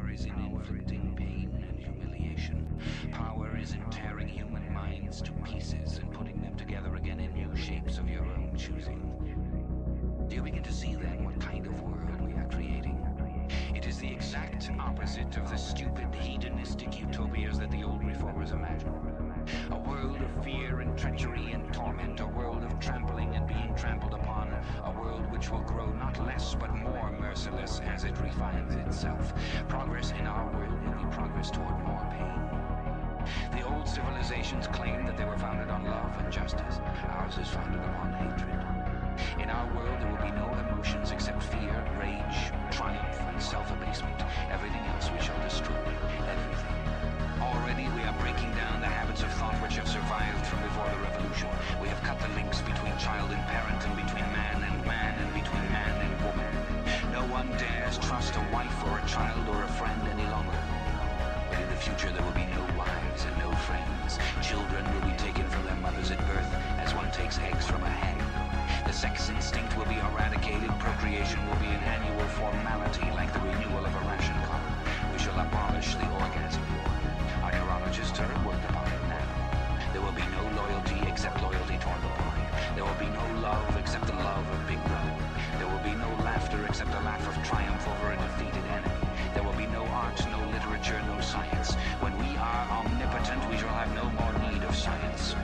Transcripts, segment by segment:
Power is in inflicting pain and humiliation. Power is in tearing human minds to pieces and putting them together again in new shapes of your own choosing. Do you begin to see then what kind of world we are creating? It is the exact opposite of the stupid hedonistic utopias that the old reformers imagined. A world of fear and treachery and torment, a world of trampling and being trampled upon, a world which will grow not less but more merciless as it refines itself. Progress in our world will be progress toward more pain. The old civilizations claimed that they were founded on love and justice. Ours is founded upon hatred. In our world there will be no emotions except fear, rage, triumph, and self-abasement. Everything else we shall destroy. Everything. Already we are breaking down the habits of thought which have survived from before the revolution. We have cut the links between child and parent, and between man, and between man and woman. No one dares trust a wife or a child or a friend any longer. But in the future there will be no wives and no friends. Children will be taken from their mothers at birth, as one takes eggs from a hen. The sex instinct will be eradicated. Procreation will be an annual formality, like the renewal of a ration card. We shall abolish the orgasm. Our neurologists are at work upon it now. There will be no loyalty except loyalty toward the boy. There will be no love except the love of Big Brother. There will be no laughter except a laugh of triumph over a defeated enemy. There will be no art, no literature, no science. When we are omnipotent, we shall have no more need of science.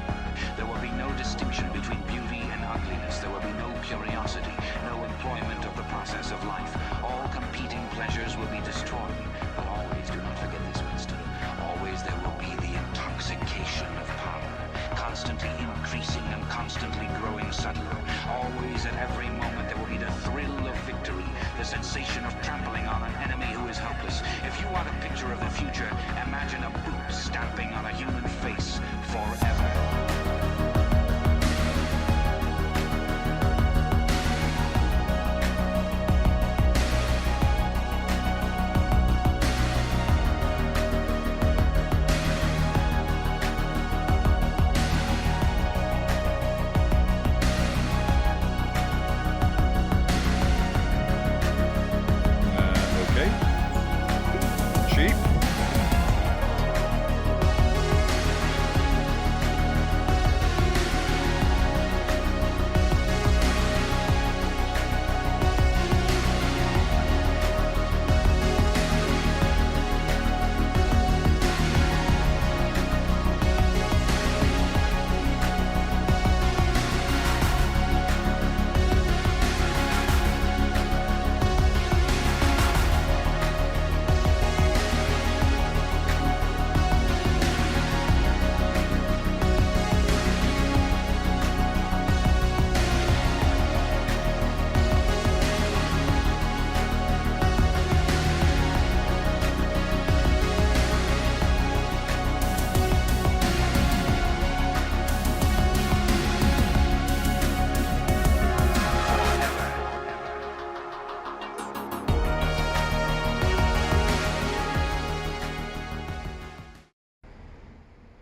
There will be no distinction between beauty and ugliness. There will be no curiosity, no employment of the process of life. All competing pleasures will be destroyed. But always, do not forget this, Winston, always there will be the intoxication of power, constantly increasing and constantly growing subtler. Always, at every moment, there will be the thrill of victory, the sensation of trampling on an enemy who is helpless. If you want a picture of the future, imagine a boot stamping on a human face forever.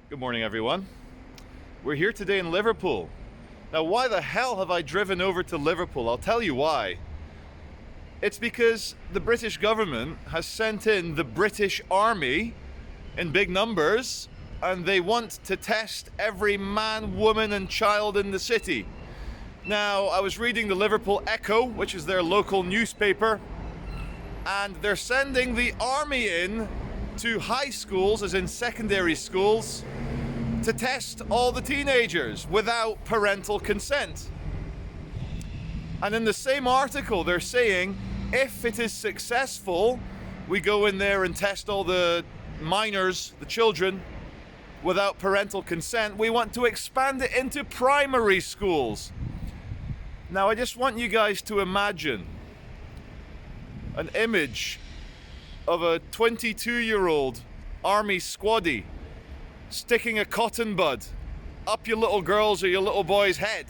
Good morning, everyone. We're here today in Liverpool. Now, why the hell have I driven over to Liverpool? I'll tell you why. It's because the British government has sent in the British Army in big numbers, and they want to test every man, woman, and child in the city. Now, I was reading the Liverpool Echo, which is their local newspaper, and they're sending the army in to high schools, as in secondary schools, to test all the teenagers without parental consent. And in the same article, they're saying if it is successful, we go in there and test all the minors, the children, without parental consent. We want to expand it into primary schools. Now, I just want you guys to imagine an image of a 22-year-old army squaddy sticking a cotton bud up your little girl's or your little boy's head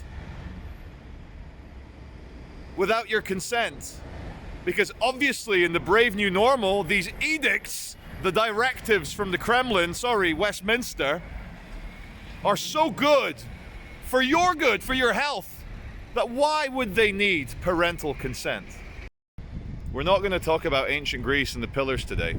without your consent. Because obviously in the brave new normal, these edicts, the directives from the Kremlin, Westminster, are so good, for your health, that why would they need parental consent? We're not going to talk about ancient Greece and the pillars today.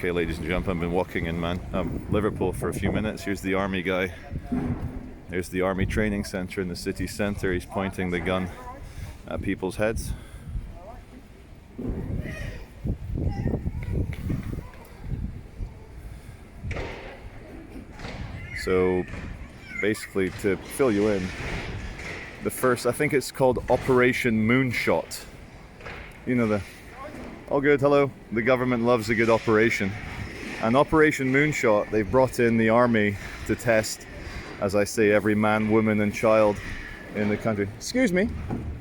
Okay, ladies and gentlemen, I've been walking in Liverpool for a few minutes. Here's the army guy. Here's the army training centre in the city centre. He's pointing the gun at people's heads. So basically, to fill you in, the first, I think it's called Operation Moonshot. You know, all good, hello. The government loves a good operation. And Operation Moonshot, they've brought in the army to test, as I say, every man, woman and child in the country. Excuse me,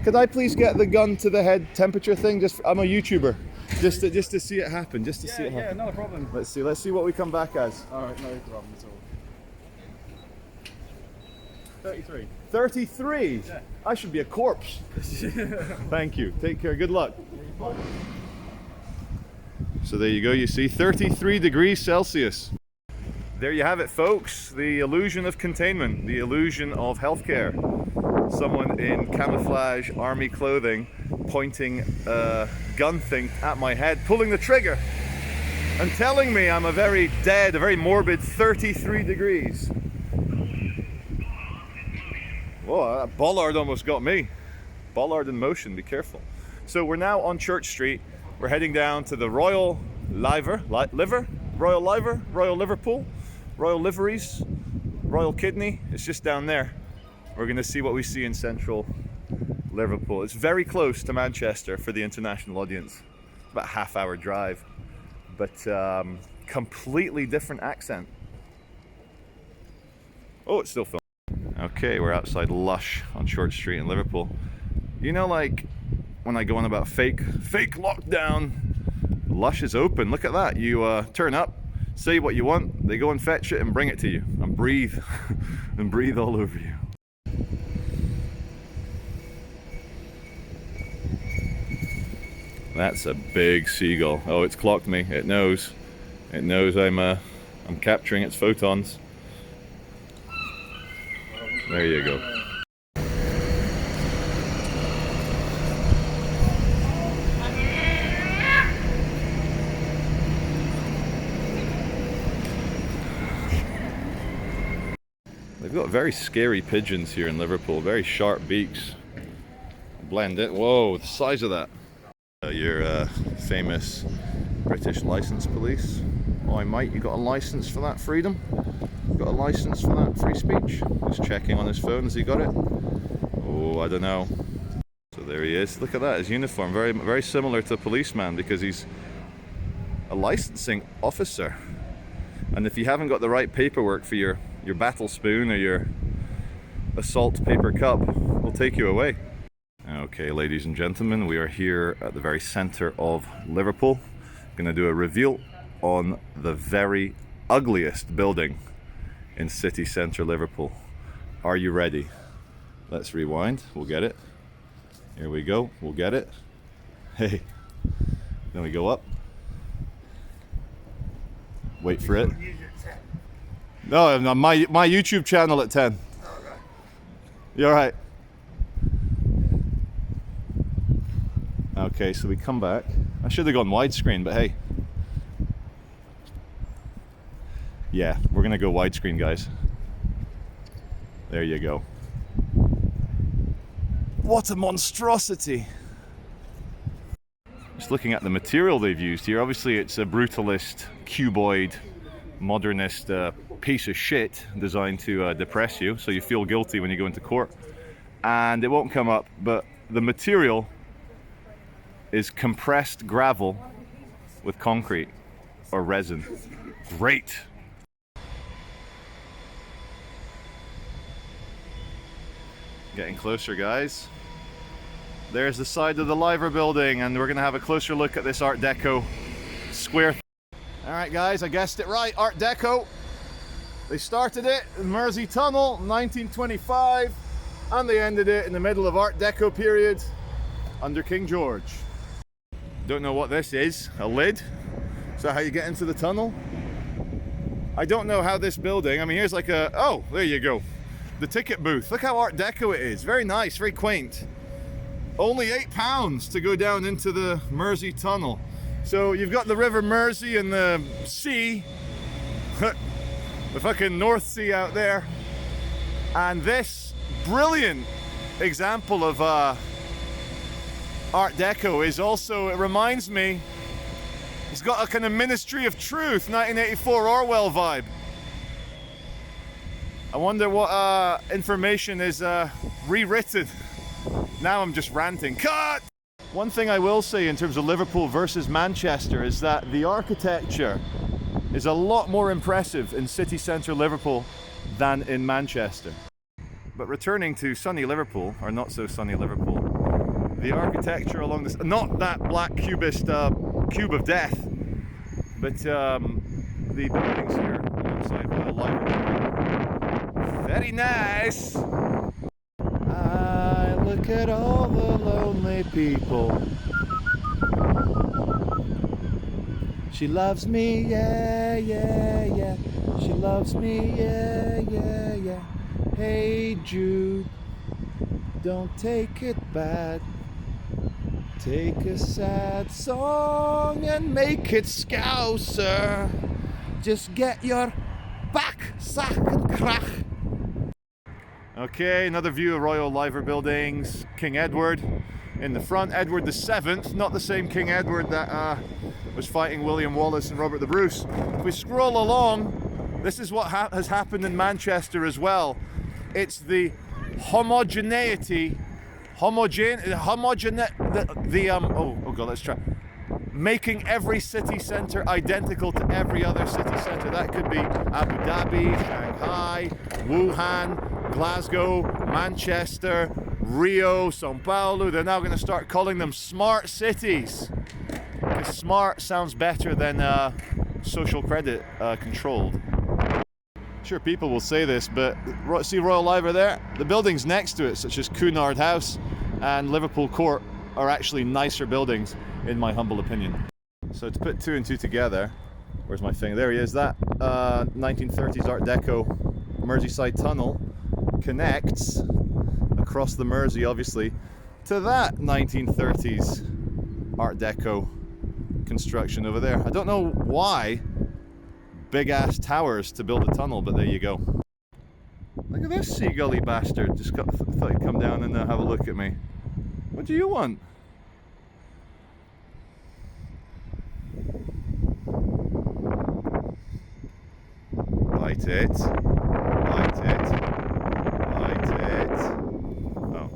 could I please get the gun to the head temperature thing? I'm a YouTuber. Just to see it happen, see it happen. Yeah, not a problem. Let's see what we come back as. Alright, no problem at all. 33. 33? Yeah. I should be a corpse. Thank you. Take care. Good luck. So there you go. You see 33 degrees Celsius. There you have it, folks. The illusion of containment. The illusion of healthcare. Someone in camouflage army clothing pointing a gun thing at my head, pulling the trigger and telling me I'm a very morbid 33 degrees. Whoa, that bollard almost got me. Bollard in motion, be careful. So we're now on Church Street. We're heading down to the Royal Liverpool, Royal Liveries, Royal Kidney. It's just down there. We're going to see what we see in central Liverpool. It's very close to Manchester for the international audience. About a half-hour drive, but completely different accent. Oh, it's still filming. Okay, we're outside Lush on Church Street in Liverpool. You know, like when I go on about fake lockdown, Lush is open. Look at that. You turn up, say what you want, they go and fetch it and bring it to you and breathe and breathe all over you. That's a big seagull. Oh, it's clocked me. It knows I'm capturing its photons. There you go. They've got very scary pigeons here in Liverpool, very sharp beaks. Blend it. Whoa, the size of that. Your famous British licence police. Oh, you got a licence for that freedom? Got a license for that free speech? Just checking on his phone. Has he got it? Oh, I don't know. So there he is. Look at that, his uniform. Very, very similar to a policeman because he's a licensing officer. And if you haven't got the right paperwork for your battle spoon or your assault paper cup, we'll take you away. Okay, ladies and gentlemen, we are here at the very center of Liverpool. Going to do a reveal on the very ugliest building in city centre Liverpool. Are you ready? Let's rewind. We'll get it. Here we go. We'll get it. Hey. Then we go up. Wait for it. No, my YouTube channel at 10. You all right? Okay, so we come back. I should have gone widescreen, but hey. Yeah, we're gonna go widescreen, guys. There you go. What a monstrosity! Just looking at the material they've used here, obviously it's a brutalist, cuboid, modernist piece of shit designed to depress you, so you feel guilty when you go into court. And it won't come up, but the material is compressed gravel with concrete or resin. Great! Getting closer, guys. There's the side of the Liver building, and we're gonna have a closer look at this Art Deco square. All right, guys, I guessed it right. Art Deco. They started it in Mersey Tunnel, 1925, and they ended it in the middle of Art Deco period under King George. Don't know what this is. A lid? Is that how you get into the tunnel? I don't know how this building. I mean, here's like a. Oh, there you go. The ticket booth. Look how Art Deco it is. Very nice, very quaint. Only £8 to go down into the Mersey Tunnel. So you've got the River Mersey and the sea, the fucking North Sea out there, and this brilliant example of Art Deco is also, it reminds me, it's got a kind of Ministry of Truth 1984 Orwell vibe. I wonder what information is rewritten. Now I'm just ranting. Cut! One thing I will say in terms of Liverpool versus Manchester is that the architecture is a lot more impressive in city centre Liverpool than in Manchester. But returning to sunny Liverpool, or not so sunny Liverpool, the architecture along this, not that black cubist cube of death, but the buildings here alongside Royal Liverpool. Very nice! I look at all the lonely people. She loves me, yeah, yeah, yeah. She loves me, yeah, yeah, yeah. Hey Jude, don't take it bad. Take a sad song and make it Scouser. Just get your back, sack and crack. Okay, another view of Royal Liver buildings. King Edward in the front. Edward VII, not the same King Edward that was fighting William Wallace and Robert the Bruce. If we scroll along, this is what has happened in Manchester as well. It's the homogeneity, oh god, let's try. Making every city centre identical to every other city centre. That could be Abu Dhabi, Shanghai, Wuhan, Glasgow, Manchester, Rio, Sao Paulo. They're now going to start calling them smart cities. Because smart sounds better than social credit controlled. Sure, people will say this, but see Royal Liver there? The buildings next to it, such as Cunard House and Liverpool Court, are actually nicer buildings, in my humble opinion. So to put two and two together, where's my thing? There he is. That 1930s Art Deco Merseyside tunnel connects across the Mersey, obviously, to that 1930s Art Deco construction over there. I don't know why big ass towers to build a tunnel, but there you go. Look at this seagully bastard. Just thought he'd come down and have a look at me. What do you want? Bite it. Bite it. Bite it. Oh.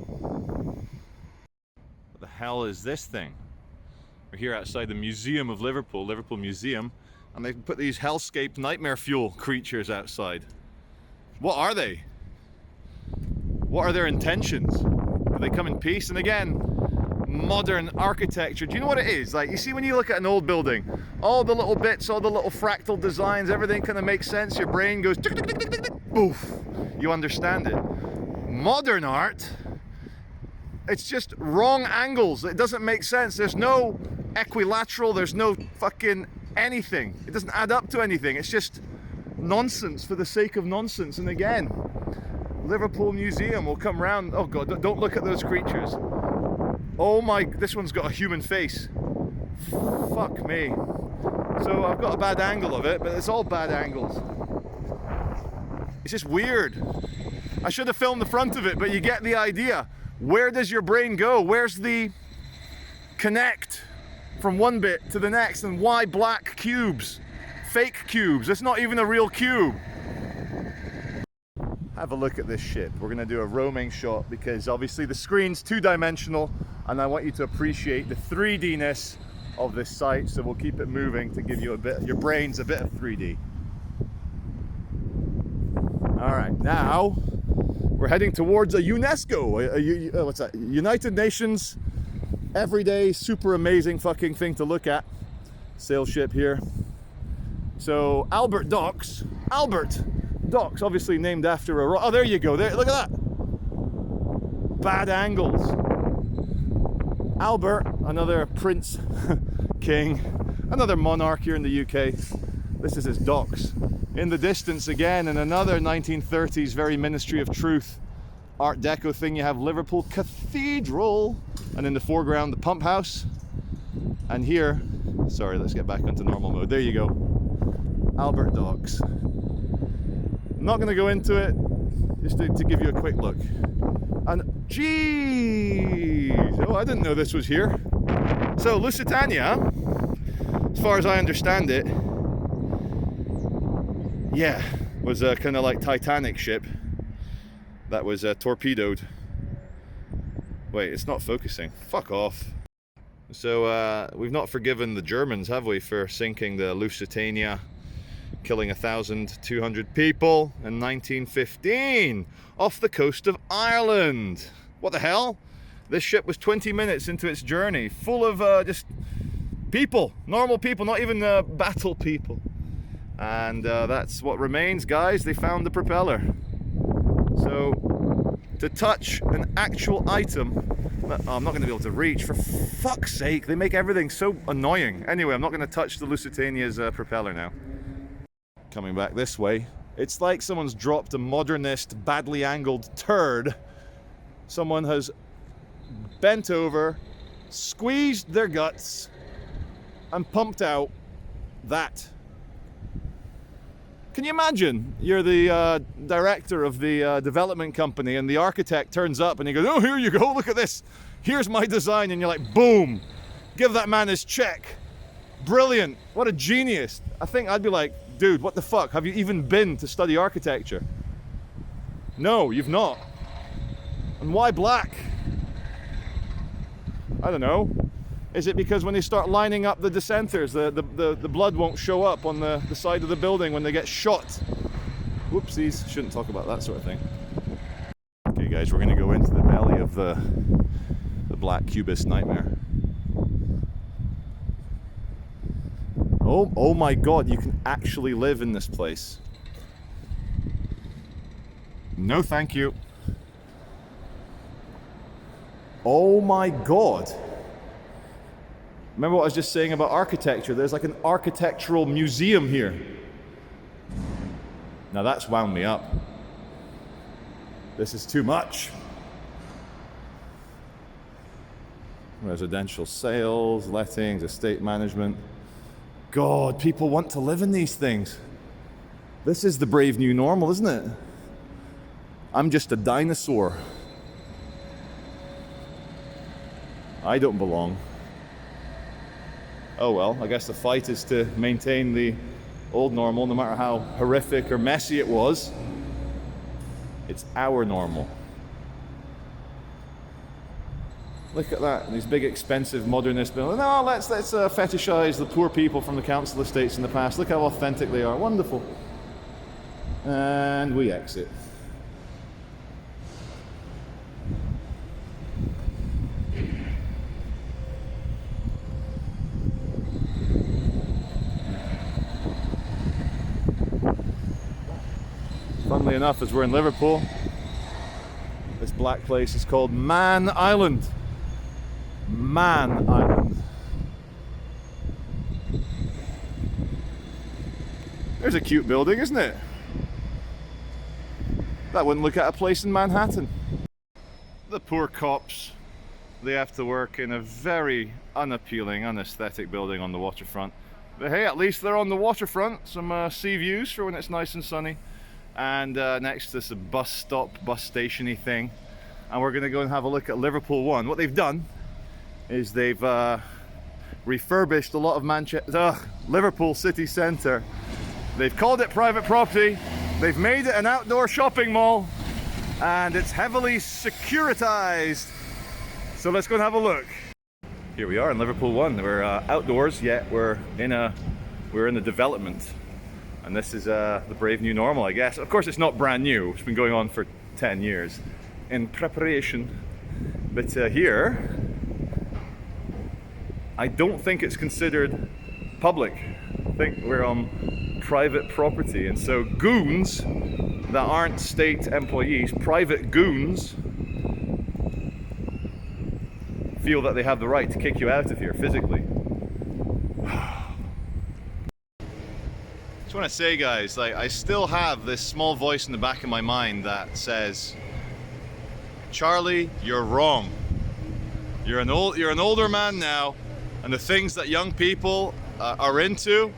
What the hell is this thing? We're here outside the Museum of Liverpool, Liverpool Museum, and they put these hellscape nightmare fuel creatures outside. What are they? What are their intentions? Do they come in peace? And again, modern architecture. Do you know what it is? Like, you see when you look at an old building, all the little bits, all the little fractal designs, everything kind of makes sense. Your brain goes tick, tick, tick, tick, tick, tick, poof. You understand it. Modern art, it's just wrong angles. It doesn't make sense. There's no equilateral, there's no fucking anything. It doesn't add up to anything. It's just nonsense for the sake of nonsense. And again, Liverpool Museum will come round. Oh god, don't look at those creatures. Oh my, this one's got a human face. Fuck me. So I've got a bad angle of it, but it's all bad angles. It's just weird. I should have filmed the front of it, but you get the idea. Where does your brain go? Where's the connect from one bit to the next? And why black cubes? Fake cubes. It's not even a real cube. Have a look at this shit. We're gonna do a roaming shot because obviously the screen's two-dimensional and I want you to appreciate the 3D-ness of this site, so we'll keep it moving to give you a bit, your brains a bit of 3D. All right, now we're heading towards a UNESCO, what's that? United Nations everyday super amazing fucking thing to look at. Sail ship here. So Albert Docks, obviously named after a... Oh, there you go. There, look at that. Bad angles. Albert, another prince, king, another monarch here in the UK. This is his docks. In the distance again, in another 1930s, very Ministry of Truth Art Deco thing, you have Liverpool Cathedral. And in the foreground, the pump house. And here, Sorry, let's get back onto normal mode. There you go. Albert Docks. I'm not going to go into it, just to give you a quick look. And geez, oh, I didn't know this was here. So Lusitania, as far as I understand it, yeah, was a kind of like Titanic ship that was torpedoed. Wait, it's not focusing. Fuck off. So we've not forgiven the Germans, have we, for sinking the Lusitania, killing 1,200 people in 1915 off the coast of Ireland. What the hell? This ship was 20 minutes into its journey, full of just people, normal people, not even battle people. And that's what remains, guys. They found the propeller. So to touch an actual item, oh, I'm not going to be able to reach. For fuck's sake, they make everything so annoying. Anyway, I'm not going to touch the Lusitania's propeller now. Coming back this way, it's like someone's dropped a modernist, badly angled turd. Someone has bent over, squeezed their guts, and pumped out that. Can you imagine? You're the director of the development company, and the architect turns up and he goes, "Oh, here you go, look at this. Here's my design." And you're like, boom, give that man his check. Brilliant, what a genius. I think I'd be like, dude, what the fuck? Have you even been to study architecture? No, you've not. And why black? I don't know. Is it because when they start lining up the dissenters, the blood won't show up on the side of the building when they get shot? Whoopsies, shouldn't talk about that sort of thing. Okay guys, we're gonna go into the belly of the black cubist nightmare. Oh my god, you can actually live in this place. No thank you. Oh my god. Remember what I was just saying about architecture? There's like an architectural museum here. Now that's wound me up. This is too much. Residential sales, lettings, estate management. God, people want to live in these things. This is the brave new normal, isn't it? I'm just a dinosaur. I don't belong. Oh well, I guess the fight is to maintain the old normal, no matter how horrific or messy it was. It's our normal. Look at that, these big expensive modernist buildings. No, let's fetishize the poor people from the council estates in the past. Look how authentic they are, wonderful. And we exit. Funnily enough, as we're in Liverpool, this black place is called Man Island. Man Island. There's a cute building, isn't it? That wouldn't look at a place in Manhattan. The poor cops, they have to work in a very unappealing, unaesthetic building on the waterfront. But hey, at least they're on the waterfront. Some sea views for when it's nice and sunny. And next to this bus stop, bus station-y thing. And we're gonna go and have a look at Liverpool 1. What they've done is they've refurbished a lot of Liverpool city centre. They've called it private property. They've made it an outdoor shopping mall. And it's heavily securitized. So let's go and have a look. Here we are in Liverpool 1. We're outdoors, yet we're in the development. And this is the brave new normal, I guess. Of course, it's not brand new. It's been going on for 10 years in preparation. But here, I don't think it's considered public. I think we're on private property. And so goons that aren't state employees, private goons, feel that they have the right to kick you out of here physically. Just want to say, guys, like, I still have this small voice in the back of my mind that says, Charlie, you're wrong. You're an older man now. and the things that young people are into,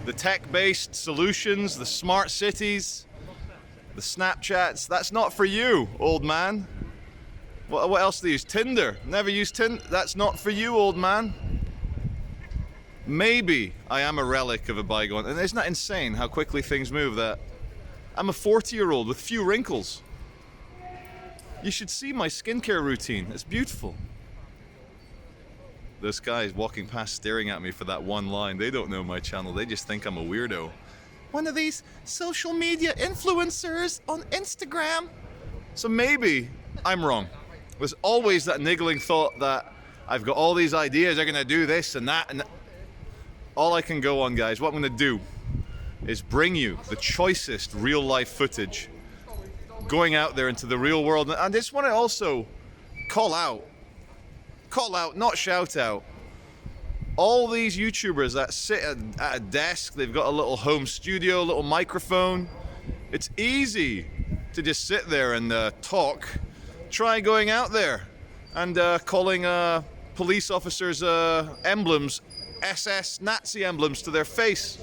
the tech-based solutions, the smart cities, the Snapchats, that's not for you, old man. What else do they use? Tinder. Never used Tinder. That's not for you, old man. Maybe I am a relic of a bygone. And isn't that insane how quickly things move? That I'm a 40-year-old with few wrinkles. You should see my skincare routine. It's beautiful. This guy is walking past staring at me for that one line. They don't know my channel. They just think I'm a weirdo. One of these social media influencers on Instagram. So maybe I'm wrong. There's always that niggling thought that I've got all these ideas, they're gonna do this and that, and all I can go on, guys, what I'm gonna do is bring you the choicest real life footage going out there into the real world. And I just want to also call out, not shout out, all these YouTubers that sit at a desk, they've got a little home studio, a little microphone. It's easy to just sit there and talk. Try going out there and calling police officers' emblems, SS Nazi emblems to their face.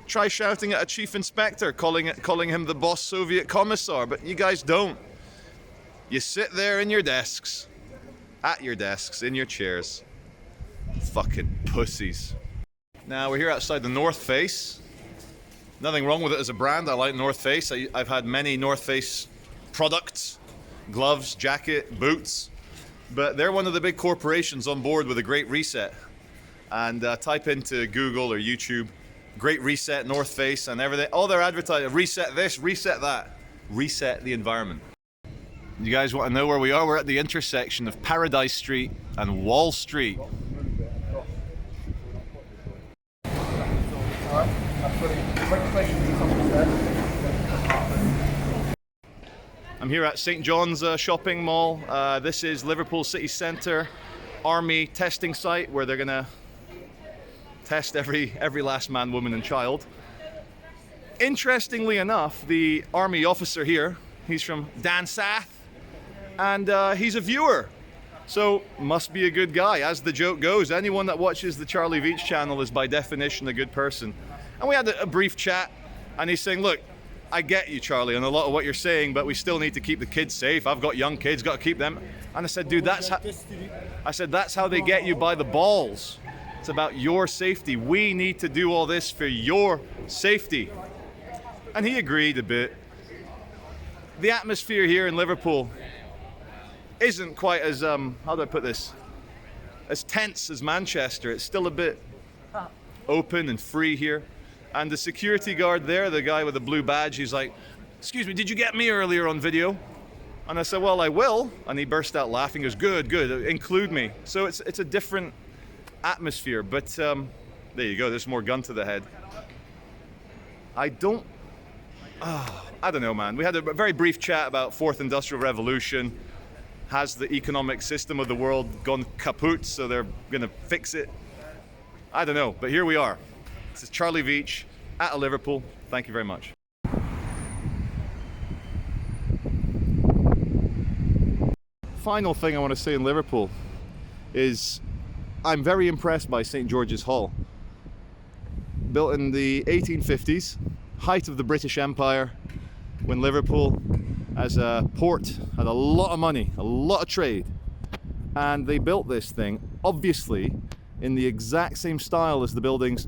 Try shouting at a chief inspector, calling him the boss Soviet commissar, but you guys don't. You sit there in your desks, at your desks, in your chairs. Fucking pussies. Now we're here outside the North Face. Nothing wrong with it as a brand. I like North Face. I've had many North Face products, gloves, jacket, boots, but they're one of the big corporations on board with a Great Reset. And type into Google or YouTube, Great Reset, North Face, and everything. All their advertising, reset this, reset that, reset the environment. You guys want to know where we are? We're at the intersection of Paradise Street and Wall Street. I'm here at St. John's shopping mall. This is Liverpool city centre army testing site where they're gonna test every last man, woman and child. Interestingly enough, the army officer here, he's from Dan South, and he's a viewer. So must be a good guy. As the joke goes, anyone that watches the Charlie Veitch channel is by definition a good person. And we had a brief chat, and he's saying, look, I get you, Charlie, and a lot of what you're saying, but we still need to keep the kids safe. I've got young kids, got to keep them. And I said, dude, that's how they get you by the balls. It's about your safety. We need to do all this for your safety. And he agreed a bit. The atmosphere here in Liverpool isn't quite as, how do I put this? As tense as Manchester. It's still a bit open and free here. And the security guard there, the guy with the blue badge, he's like, excuse me, did you get me earlier on video? And I said, well, I will. And he burst out laughing, he goes, good, include me. So it's a different atmosphere, but there you go, there's more gun to the head. I don't know, man. We had a very brief chat about Fourth Industrial Revolution. Has the economic system of the world gone kaput, so they're gonna fix it? I don't know, but here we are. This is Charlie Veitch at Liverpool. Thank you very much. Final thing I want to say in Liverpool is I'm very impressed by St. George's Hall. Built in the 1850s, height of the British Empire, when Liverpool as a port had a lot of money, a lot of trade. And they built this thing, obviously, in the exact same style as the buildings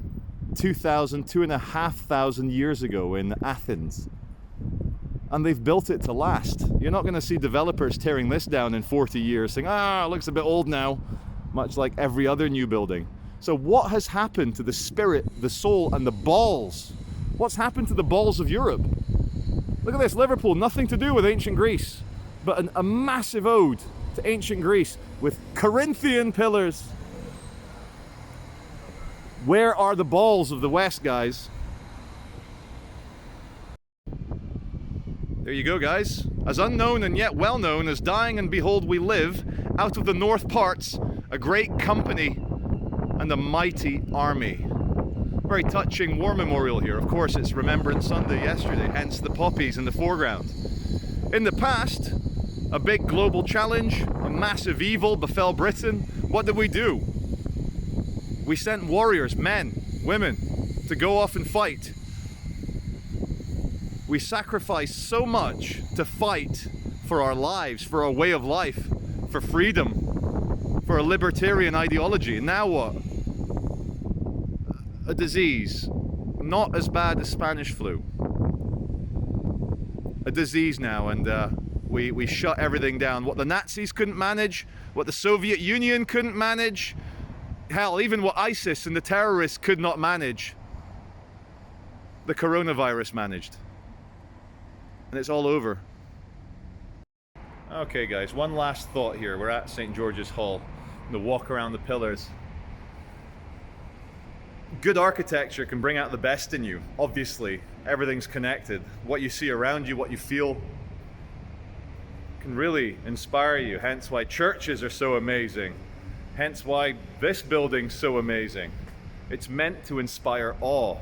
2,500 years ago in Athens. And they've built it to last. You're not going to see developers tearing this down in 40 years saying, it looks a bit old now, much like every other new building. So what has happened to the spirit, the soul, and the balls? What's happened to the balls of Europe? Look at this, Liverpool, nothing to do with ancient Greece, but a massive ode to ancient Greece with Corinthian pillars. Where are the balls of the West, guys? There you go, guys. As unknown and yet well known as Dying and Behold We Live, out of the north parts, a great company and a mighty army. Very touching war memorial here. Of course, it's Remembrance Sunday yesterday, hence the poppies in the foreground. In the past, a big global challenge, a massive evil befell Britain. What did we do? We sent warriors, men, women, to go off and fight. We sacrificed so much to fight for our lives, for our way of life, for freedom, for a libertarian ideology. And now what? A disease, not as bad as Spanish flu. A disease now, and we shut everything down. What the Nazis couldn't manage, what the Soviet Union couldn't manage, hell, even what ISIS and the terrorists could not manage, the coronavirus managed. And it's all over. Okay guys, one last thought here. We're at St. George's Hall. The walk around the pillars. Good architecture can bring out the best in you. Obviously, everything's connected. What you see around you, what you feel, can really inspire you. Hence why churches are so amazing. Hence why this building's so amazing. It's meant to inspire awe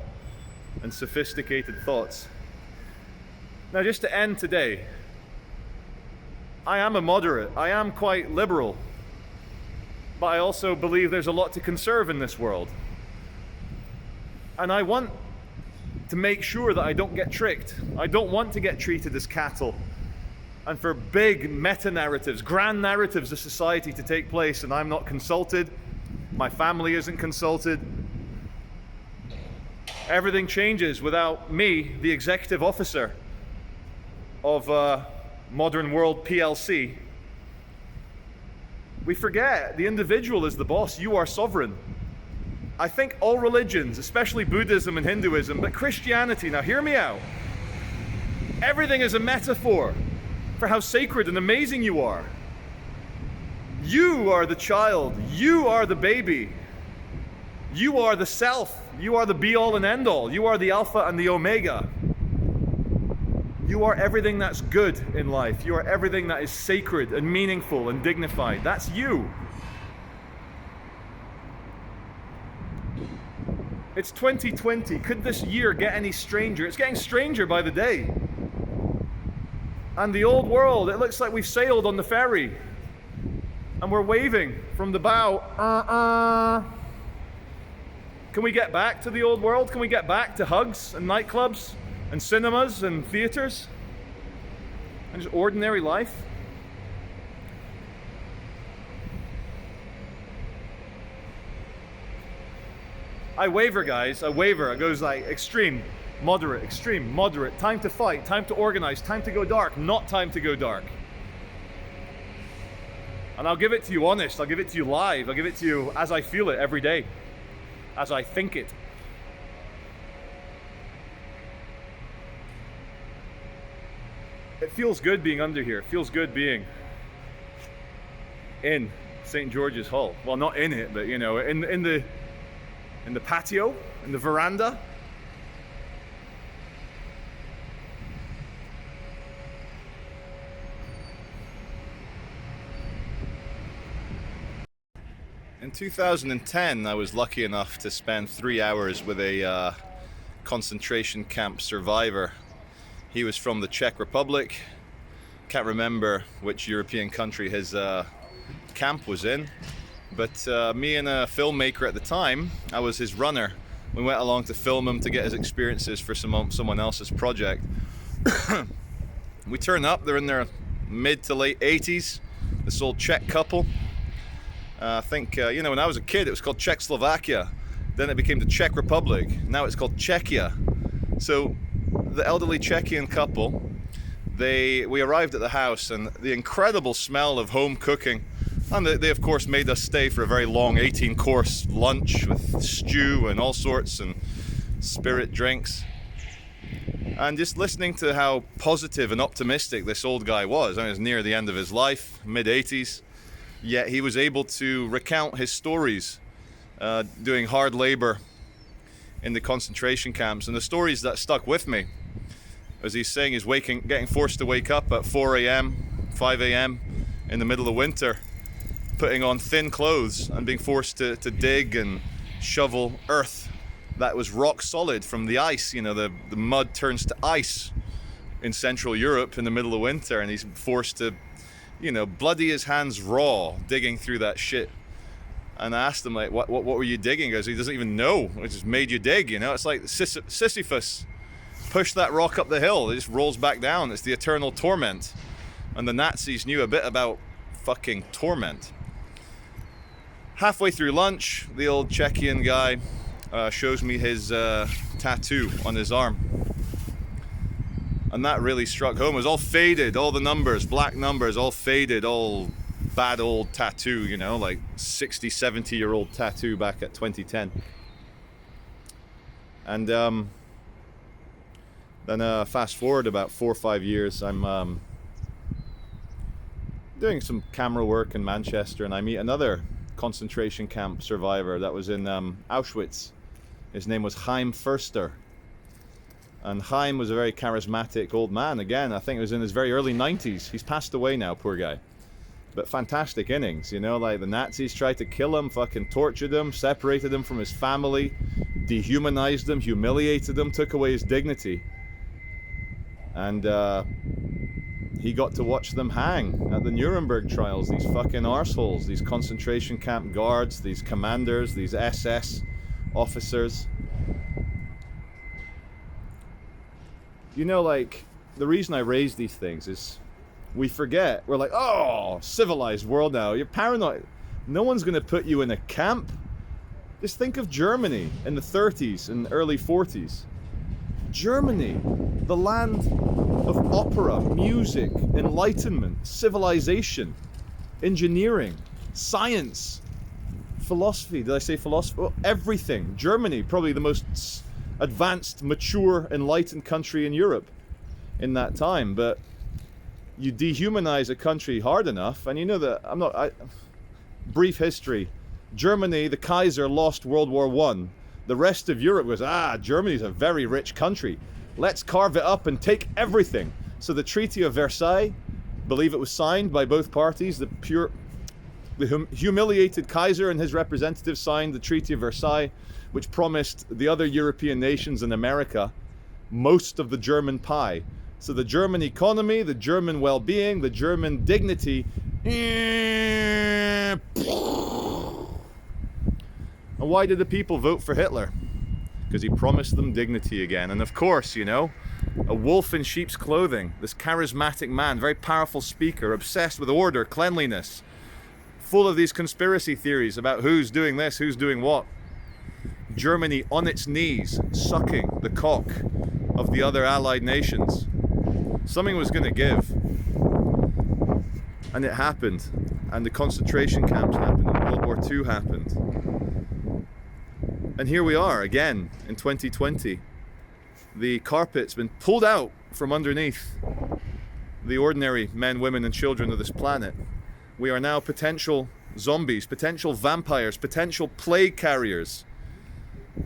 and sophisticated thoughts. Now, just to end today, I am a moderate. I am quite liberal. But I also believe there's a lot to conserve in this world. And I want to make sure that I don't get tricked. I don't want to get treated as cattle. And for big meta-narratives, grand narratives of society to take place, and I'm not consulted, my family isn't consulted. Everything changes without me, the executive officer of Modern World PLC. We forget the individual is the boss. You are sovereign. I think all religions, especially Buddhism and Hinduism, but Christianity, now hear me out. Everything is a metaphor for how sacred and amazing you are. You are the child. You are the baby. You are the self. You are the be-all and end-all. You are the alpha and the omega. You are everything that's good in life. You are everything that is sacred and meaningful and dignified. That's you. It's 2020. Could this year get any stranger? It's getting stranger by the day. And the old world, it looks like we've sailed on the ferry. And we're waving from the bow. Can we get back to the old world? Can we get back to hugs and nightclubs and cinemas and theaters and just ordinary life? I waver, guys. I waver. It goes like extreme, moderate, time to fight, time to organize, time to go dark, not time to go dark. And I'll give it to you honest, I'll give it to you live, I'll give it to you as I feel it every day, as I think it. It feels good being under here. It feels good being in St. George's Hall. Well, not in it, but you know, in the patio, in the veranda. In 2010, I was lucky enough to spend 3 hours with a concentration camp survivor. He was from the Czech Republic. Can't remember which European country his camp was in. But me and a filmmaker at the time, I was his runner. We went along to film him to get his experiences for someone else's project. We turn up, they're in their mid to late 80s, this old Czech couple. I think, you know, when I was a kid, it was called Czechoslovakia. Then it became the Czech Republic. Now it's called Czechia. So the elderly Czechian couple, we arrived at the house, and the incredible smell of home cooking. And they of course made us stay for a very long 18-course lunch with stew and all sorts and spirit drinks. And just listening to how positive and optimistic this old guy was. I mean, it was near the end of his life, mid-80s. Yet he was able to recount his stories, doing hard labor in the concentration camps. And the stories that stuck with me, as he's saying, he's getting forced to wake up at 4 a.m., 5 a.m. in the middle of winter, putting on thin clothes and being forced to dig and shovel earth that was rock solid from the ice. You know, the mud turns to ice in Central Europe in the middle of winter, and he's forced to, you know, bloody his hands raw digging through that shit. And I asked him, like, what were you digging? He goes, he doesn't even know. It just made you dig, you know? It's like Sisyphus pushed that rock up the hill. It just rolls back down. It's the eternal torment. And the Nazis knew a bit about fucking torment. Halfway through lunch, the old Czechian guy shows me his tattoo on his arm. And that really struck home. It was all faded, all the numbers, black numbers, all faded, all bad old tattoo, you know, like 60, 70-year-old tattoo back at 2010. And then fast forward about 4 or 5 years, I'm doing some camera work in Manchester, and I meet another concentration camp survivor that was in Auschwitz. His name was Chaim Förster. And Chaim was a very charismatic old man. Again, I think it was in his very early 90s. He's passed away now, poor guy. But fantastic innings, you know, like the Nazis tried to kill him, fucking tortured him, separated him from his family, dehumanized him, humiliated him, took away his dignity. And he got to watch them hang at the Nuremberg trials, these fucking arseholes, these concentration camp guards, these commanders, these SS officers. You know, like, the reason I raise these things is we forget. We're like, oh, civilized world now. You're paranoid. No one's going to put you in a camp. Just think of Germany in the 30s and early 40s. Germany, the land of opera, music, enlightenment, civilization, engineering, science, philosophy. Did I say philosophy? Well, everything. Germany, probably the most advanced, mature, enlightened country in Europe in that time. But you dehumanize a country hard enough, and you know that brief history. Germany, the Kaiser, lost World War I. The rest of Europe was, Germany's a very rich country. Let's carve it up and take everything. So the Treaty of Versailles, believe it was signed by both parties. The humiliated Kaiser and his representatives signed the Treaty of Versailles, which promised the other European nations and America most of the German pie. So the German economy, the German well-being, the German dignity. And why did the people vote for Hitler? Because he promised them dignity again. And of course, you know, a wolf in sheep's clothing, this charismatic man, very powerful speaker, obsessed with order, cleanliness, full of these conspiracy theories about who's doing this, who's doing what. Germany on its knees, sucking the cock of the other allied nations. Something was going to give. And it happened. And the concentration camps happened, and World War II happened. And here we are again in 2020. The carpet's been pulled out from underneath the ordinary men, women, and children of this planet. We are now potential zombies, potential vampires, potential plague carriers,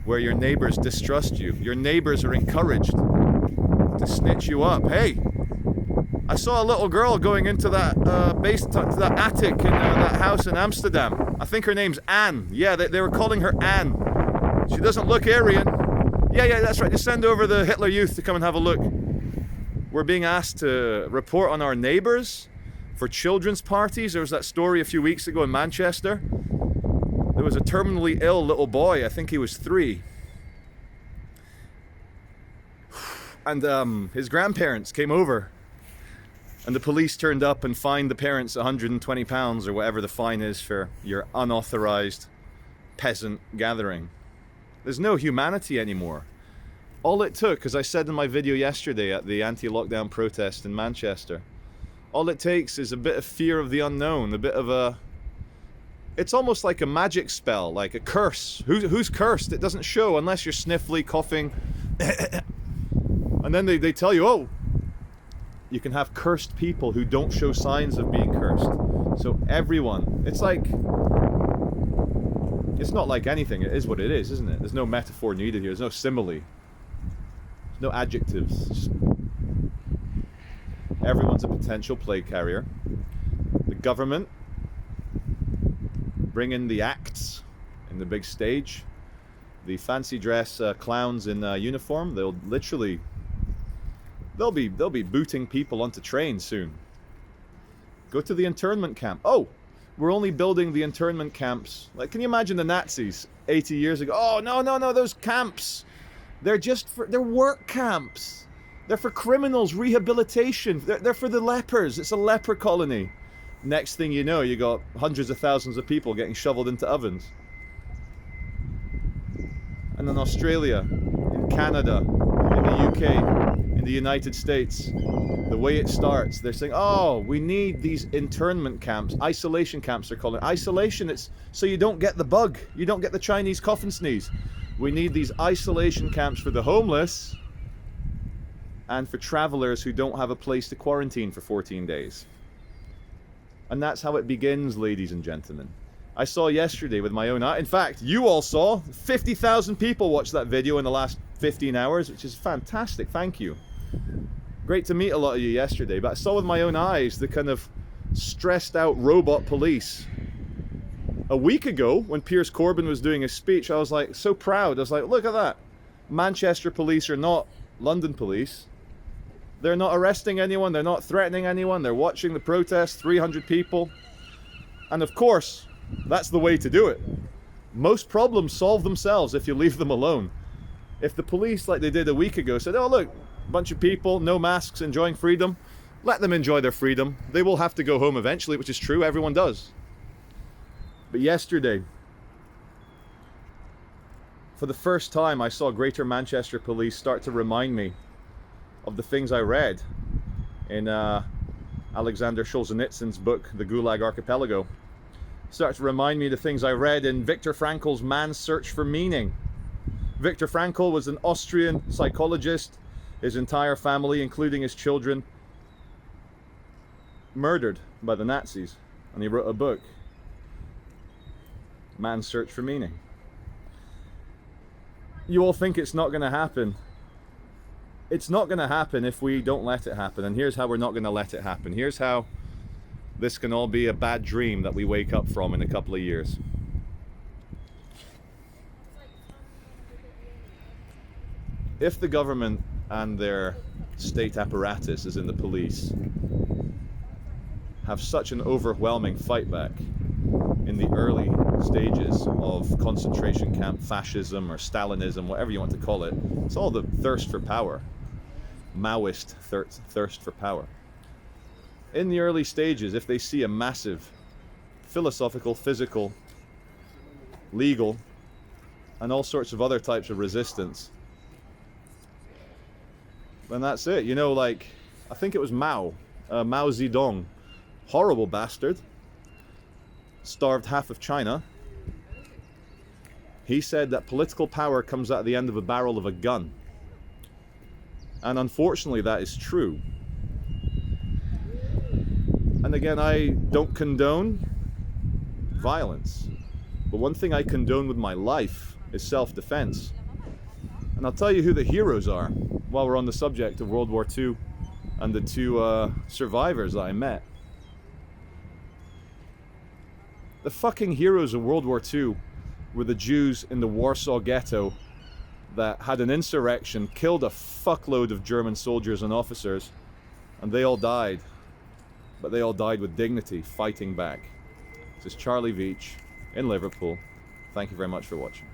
where your neighbors distrust you. Your neighbors are encouraged to snitch you up. Hey, I saw a little girl going into that that attic in that house in Amsterdam. I think her name's Anne. Yeah, they were calling her Anne. She doesn't look Aryan. Yeah, that's right. Just send over the Hitler Youth to come and have a look. We're being asked to report on our neighbors for children's parties. There was that story a few weeks ago in Manchester. There was a terminally ill little boy. I think he was 3. And his grandparents came over. And the police turned up and fined the parents £120 or whatever the fine is for your unauthorized peasant gathering. There's no humanity anymore. All it took, as I said in my video yesterday at the anti-lockdown protest in Manchester, all it takes is a bit of fear of the unknown, a bit of a... It's almost like a magic spell, like a curse. Who's cursed? It doesn't show unless you're sniffly, coughing. And then they tell you, oh, you can have cursed people who don't show signs of being cursed. So everyone, it's like... It's not like anything, it is what it is, isn't it? There's no metaphor needed here, there's no simile. There's no adjectives. Just... Everyone's a potential plague carrier. The government bring in the acts in the big stage. The fancy dress clowns in uniform, they'll be booting people onto trains soon. Go to the internment camp. Oh, We're only building the internment camps. Like, can you imagine the Nazis 80 years ago? Oh, no, no, no, those camps. They're they're work camps. They're for criminals, rehabilitation. They're for the lepers. It's a leper colony. Next thing you know, you got hundreds of thousands of people getting shoveled into ovens. And in Australia, in Canada, in the UK, in the United States, the way it starts, they're saying, oh, we need these internment camps, isolation camps they're calling it. Isolation, it's so you don't get the bug, you don't get the Chinese cough and sneeze. We need these isolation camps for the homeless and for travelers who don't have a place to quarantine for 14 days. And that's how it begins, ladies and gentlemen. I saw yesterday with my own eye. In fact, you all saw 50,000 people watched that video in the last 15 hours, which is fantastic. Thank you. Great to meet a lot of you yesterday, but I saw with my own eyes the kind of stressed out robot police. A week ago, when Piers Corbyn was doing his speech, I was like so proud. I was like, look at that. Manchester police are not London police. They're not arresting anyone. They're not threatening anyone. They're watching the protest, 300 people. And of course, that's the way to do it. Most problems solve themselves if you leave them alone. If the police, like they did a week ago, said, oh look, a bunch of people, no masks, enjoying freedom, let them enjoy their freedom. They will have to go home eventually, which is true, everyone does. But yesterday, for the first time, I saw Greater Manchester Police start to remind me of the things I read in Alexander Solzhenitsyn's book, The Gulag Archipelago. Start to remind me of the things I read in Viktor Frankl's Man's Search for Meaning. Viktor Frankl was an Austrian psychologist, his entire family, including his children, murdered by the Nazis, and he wrote a book, Man's Search for Meaning. You all think it's not going to happen. It's not going to happen if we don't let it happen, and here's how we're not going to let it happen. Here's how this can all be a bad dream that we wake up from in a couple of years. If the government and their state apparatus, as in the police, have such an overwhelming fight back in the early stages of concentration camp fascism or Stalinism, whatever you want to call it, it's all the thirst for power, Maoist thirst for power. In the early stages, if they see a massive philosophical, physical, legal, and all sorts of other types of resistance, then that's it. You know, like, I think it was Mao Zedong, horrible bastard, starved half of China. He said that political power comes out the end of a barrel of a gun. And unfortunately, that is true. And again, I don't condone violence. But one thing I condone with my life is self-defense. And I'll tell you who the heroes are while we're on the subject of World War II and the two survivors that I met. The fucking heroes of World War II were the Jews in the Warsaw Ghetto that had an insurrection, killed a fuckload of German soldiers and officers, and they all died. But they all died with dignity, fighting back. This is Charlie Veitch in Liverpool. Thank you very much for watching.